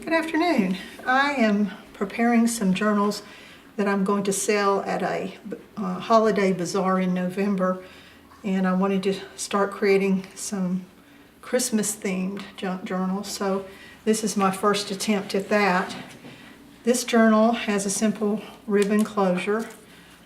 Good afternoon. I am preparing some journals that I'm going to sell at a holiday bazaar in November, and I wanted to start creating some Christmas themed journals. So this is my first attempt at that. This journal has a simple ribbon closure.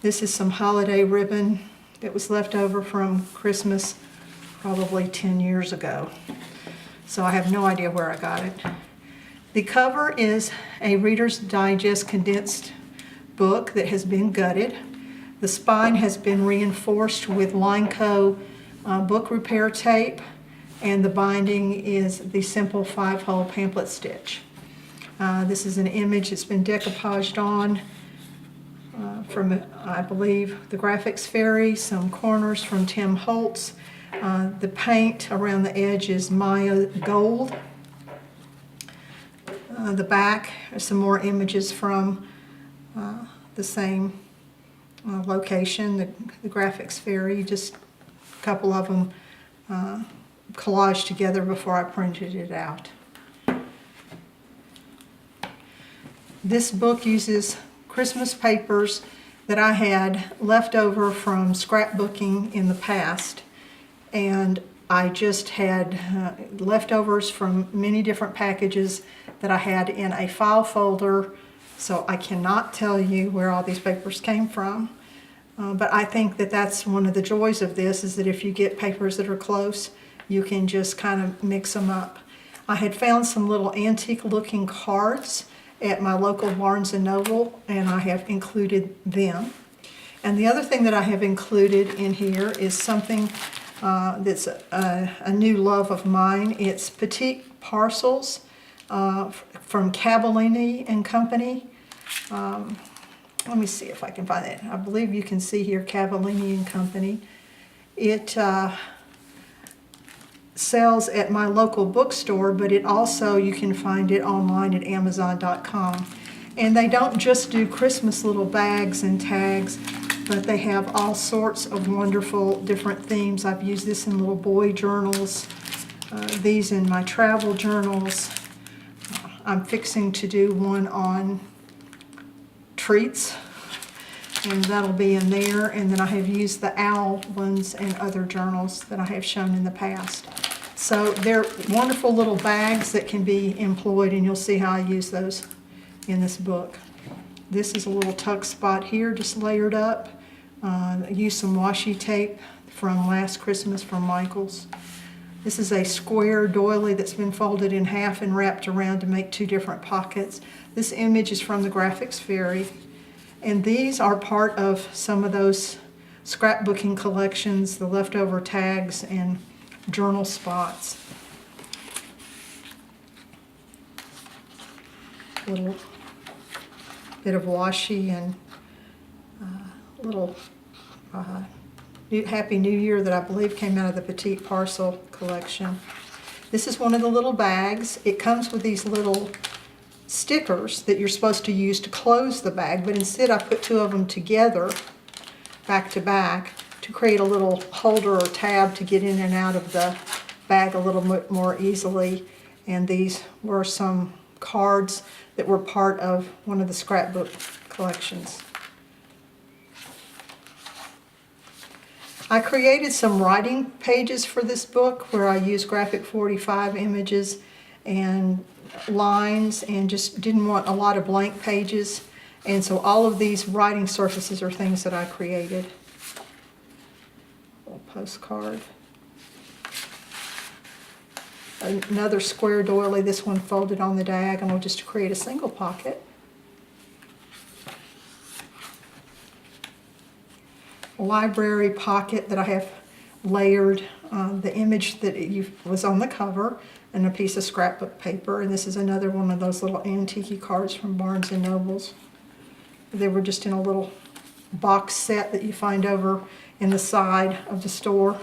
This is some holiday ribbon that was left over from Christmas probably 10 years ago. So I have no idea where I got it. The cover is a Reader's Digest condensed book that has been gutted. The spine has been reinforced with Lineco book repair tape, and the binding is the simple 5-hole pamphlet stitch. This is an image that's been decoupaged on from, I believe, the Graphics Fairy, some corners from Tim Holtz. The paint around the edge is Maya Gold. The back are some more images from the same location, the Graphics Fairy, just a couple of them collaged together before I printed it out. This book uses Christmas papers that I had left over from scrapbooking in the past, and I just had leftovers from many different packages that I had in a file folder, so I cannot tell you where all these papers came from. But I think that that's one of the joys of this, is that if you get papers that are close, you can just kind of mix them up. I had found some little antique looking cards at my local Barnes & Noble, and I have included them. And the other thing that I have included in here is something that's a new love of mine. It's Petite Parcels from Cavallini and Company. Let me see if I can find it. I believe you can see here Cavallini and Company. It sells at my local bookstore, but it also, you can find it online at Amazon.com. And they don't just do Christmas little bags and tags, but they have all sorts of wonderful different themes. I've used this in little boy journals, these in my travel journals. I'm fixing to do one on treats, and that'll be in there. And then I have used the owl ones in other journals that I have shown in the past. So they're wonderful little bags that can be employed, and you'll see how I use those in this book. This is a little tuck spot here, just layered up. I used some washi tape from last Christmas from Michael's. This is a square doily that's been folded in half and wrapped around to make two different pockets. This image is from the Graphics Fairy. And these are part of some of those scrapbooking collections, the leftover tags and journal spots. A little bit of washi and little Happy New Year that I believe came out of the Petite Parcel collection. This is one of the little bags. It comes with these little stickers that you're supposed to use to close the bag, but instead I put two of them together, back to back, to create a little holder or tab to get in and out of the bag a little bit more easily. And these were some cards that were part of one of the scrapbook collections. I created some writing pages for this book where I used graphic 45 images and lines, and just didn't want a lot of blank pages. And so all of these writing surfaces are things that I created. A little postcard. Another square doily, this one folded on the diagonal just to create a single pocket. A library pocket that I have layered the image that was on the cover and a piece of scrapbook paper. And this is another one of those little antique cards from Barnes & Nobles. They were just in a little box set that you find over in the side of the store.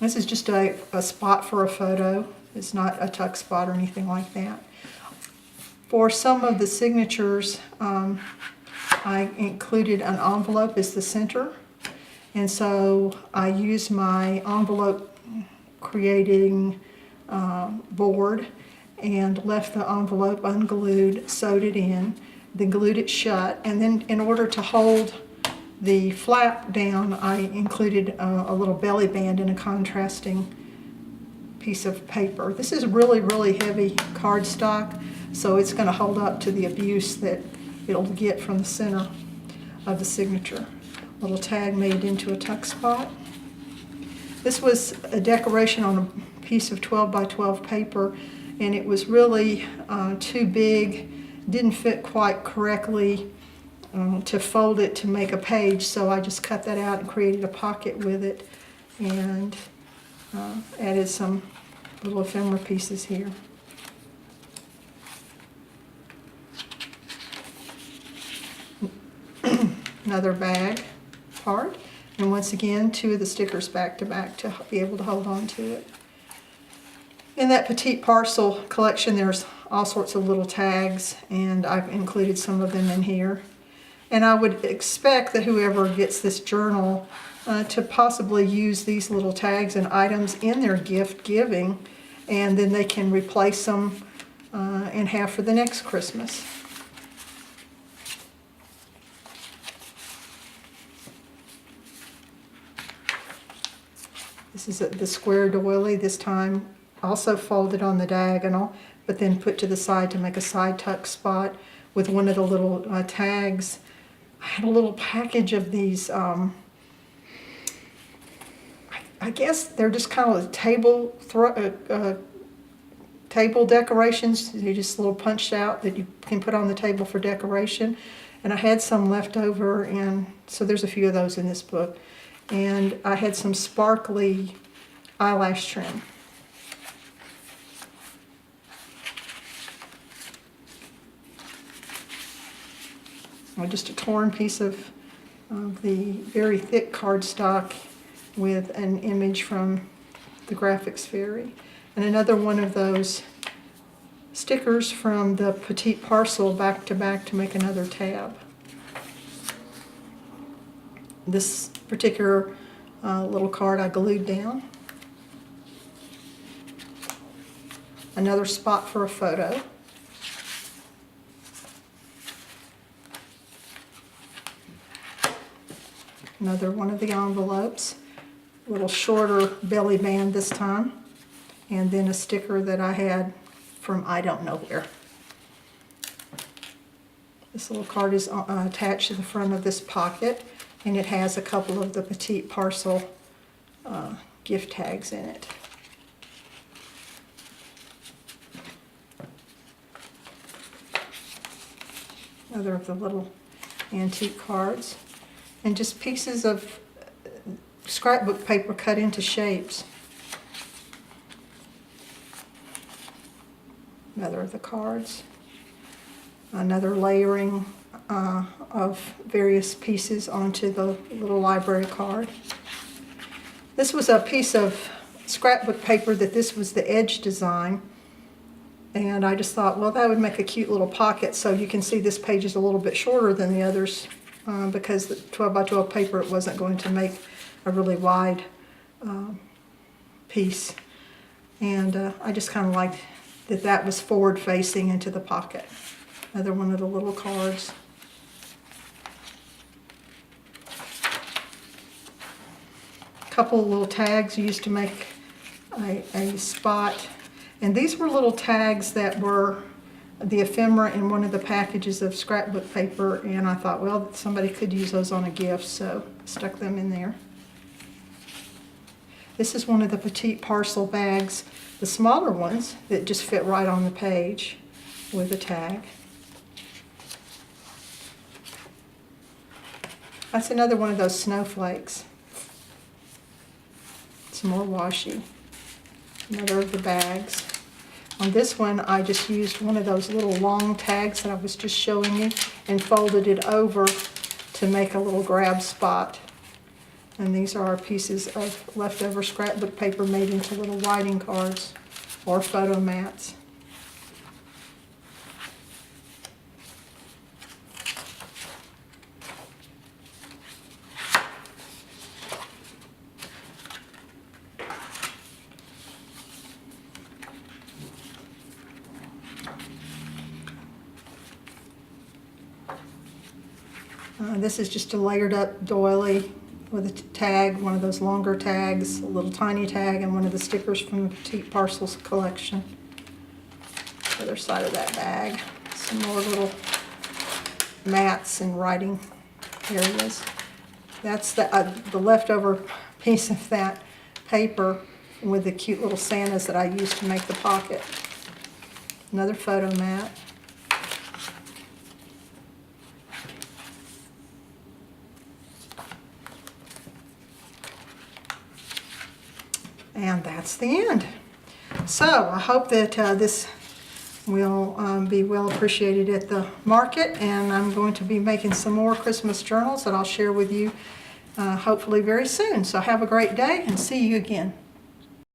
This is just a spot for a photo. It's not a tuck spot or anything like that. For some of the signatures, I included an envelope as the center. And so I used my envelope creating board and left the envelope unglued, sewed it in, then glued it shut, and then in order to hold the flap down, I included a little belly band in a contrasting piece of paper. This is really, really heavy cardstock, so it's going to hold up to the abuse that it'll get from the center of the signature. Little tag made into a tuck spot. This was a decoration on a piece of 12 by 12 paper, and it was really too big, didn't fit quite correctly to fold it to make a page, so I just cut that out and created a pocket with it, and added some little ephemera pieces here. Another bag part, and once again 2 of the stickers back to back to be able to hold on to it. In that Petite Parcel collection, there's all sorts of little tags, and I've included some of them in here. And I would expect that whoever gets this journal to possibly use these little tags and items in their gift giving, and then they can replace them and have for the next Christmas. This is the square doily, this time also folded on the diagonal, but then put to the side to make a side tuck spot with one of the little tags. I had a little package of these, I guess they're just kind of table decorations. They're just a little punched out that you can put on the table for decoration. And I had some left over, and so there's a few of those in this book. And I had some sparkly eyelash trim. Just a torn piece of the very thick cardstock with an image from the Graphics Fairy. And another one of those stickers from the Petite Parcel back to back to make another tab. This particular little card I glued down. Another spot for a photo. Another one of the envelopes, a little shorter belly band this time, and then a sticker that I had from I don't know where. This little card is attached to the front of this pocket, and it has a couple of the Petite Parcel gift tags in it. Another of the little antique cards. And just pieces of scrapbook paper cut into shapes. Another of the cards. Another layering of various pieces onto the little library card. This was a piece of scrapbook paper that this was the edge design. And I just thought, well, that would make a cute little pocket, so you can see this page is a little bit shorter than the others. Because the 12 by 12 paper, it wasn't going to make a really wide piece. And I just kind of liked that that was forward facing into the pocket. Another one of the little cards. A couple of little tags used to make a spot. And these were little tags that were the ephemera in one of the packages of scrapbook paper, and I thought, well, somebody could use those on a gift, so stuck them in there. This is one of the Petite Parcel bags, the smaller ones that just fit right on the page with a tag. That's another one of those snowflakes. Some more washi. Another of the bags. On this one, I just used one of those little long tags that I was just showing you and folded it over to make a little grab spot. And these are pieces of leftover scrapbook paper made into little writing cards or photo mats. This is just a layered up doily with a tag, one of those longer tags, a little tiny tag, and one of the stickers from the Petite Parcels collection. Other side of that bag, some more little mats and writing areas. That's the leftover piece of that paper with the cute little Santas that I used to make the pocket. Another photo mat. And that's the end. So I hope that this will be well appreciated at the market, and I'm going to be making some more Christmas journals that I'll share with you hopefully very soon. So have a great day and see you again.